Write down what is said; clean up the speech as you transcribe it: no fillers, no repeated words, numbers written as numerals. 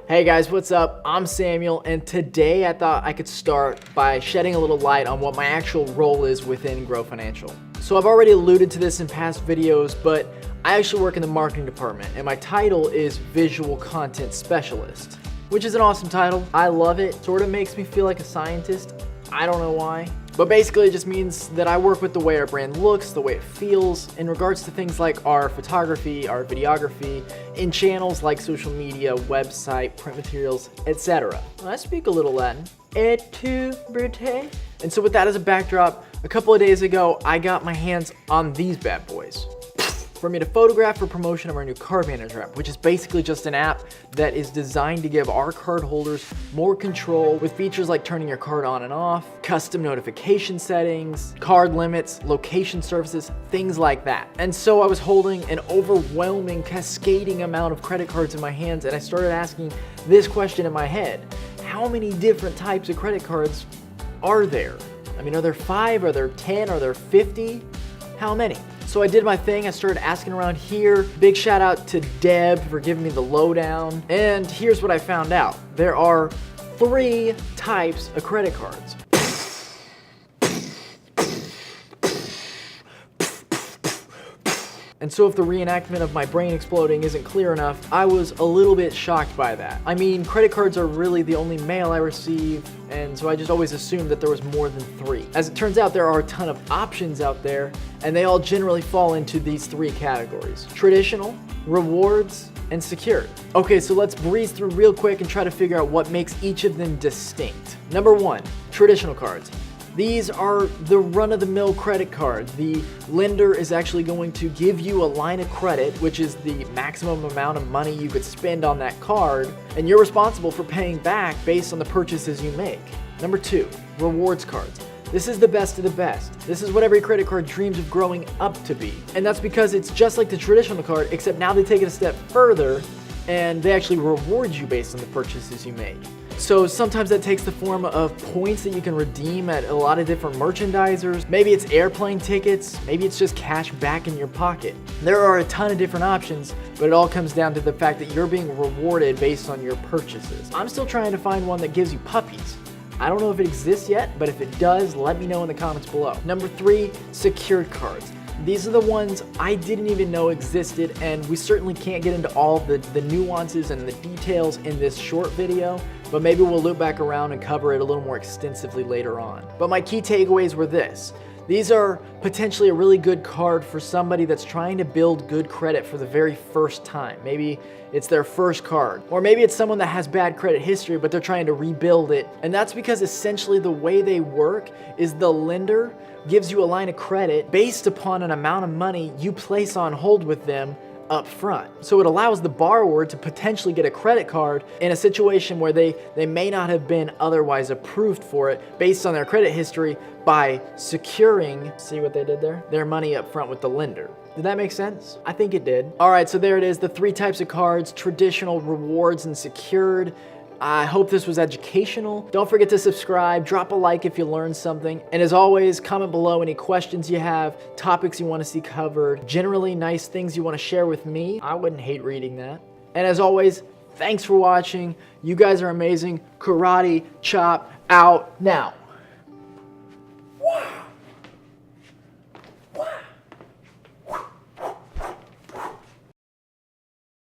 Hey guys, what's up? I'm Samuel, and today I thought I could start by shedding a little light on what my actual role is within Grow Financial. So I've already alluded to this in past videos, but I actually work in the marketing department, and my title is Visual Content Specialist, which is an awesome title. I love it. Sort of makes me feel like a scientist. I don't know why. But basically it just means that I work with the way our brand looks, the way it feels, in regards to things like our photography, our videography, in channels like social media, website, print materials, etc. I speak a little Latin. Et tu, Brute? And so with that as a backdrop, a couple of days ago, I got my hands on these bad boys for me to photograph for promotion of our new Card Manager app, which is basically just an app that is designed to give our card holders more control with features like turning your card on and off, custom notification settings, card limits, location services, things like that. And so I was holding an overwhelming, cascading amount of credit cards in my hands, and I started asking this question in my head: how many different types of credit cards are there? I mean, are there 5? Are there 10? Are there 50? How many? So I did my thing, I started asking around here. Big shout out to Deb for giving me the lowdown. And here's what I found out. There are 3 types of credit cards. And so if the reenactment of my brain exploding isn't clear enough, I was a little bit shocked by that. I mean, credit cards are really the only mail I receive, and so I just always assumed that there was more than 3. As it turns out, there are a ton of options out there, and they all generally fall into these 3 categories: traditional, rewards, and secured. Okay, so let's breeze through real quick and try to figure out what makes each of them distinct. Number 1, traditional cards. These are the run-of-the-mill credit card. The lender is actually going to give you a line of credit, which is the maximum amount of money you could spend on that card, and you're responsible for paying back based on the purchases you make. Number 2, rewards cards. This is the best of the best. This is what every credit card dreams of growing up to be. And that's because it's just like the traditional card, except now they take it a step further, and they actually reward you based on the purchases you make. So sometimes that takes the form of points that you can redeem at a lot of different merchandisers. Maybe it's airplane tickets, maybe it's just cash back in your pocket. There are a ton of different options, but it all comes down to the fact that you're being rewarded based on your purchases. I'm still trying to find one that gives you puppies. I don't know if it exists yet, but if it does, let me know in the comments below. Number 3, secured cards. These are the ones I didn't even know existed, and we certainly can't get into all the nuances and the details in this short video, but maybe we'll loop back around and cover it a little more extensively later on. But my key takeaways were this: these are potentially a really good card for somebody that's trying to build good credit for the very first time. Maybe it's their first card, or maybe it's someone that has bad credit history but they're trying to rebuild it. And that's because essentially the way they work is the lender gives you a line of credit based upon an amount of money you place on hold with them up front. So it allows the borrower to potentially get a credit card in a situation where they may not have been otherwise approved for it based on their credit history by securing, see what they did there? Their money up front with the lender. Did that make sense? I think it did. All right, so there it is, the 3 types of cards: traditional, rewards, and secured. I hope this was educational. Don't forget to subscribe, drop a like if you learned something. And as always, comment below any questions you have, topics you want to see covered, generally nice things you want to share with me. I wouldn't hate reading that. And as always, thanks for watching. You guys are amazing. Karate chop out now.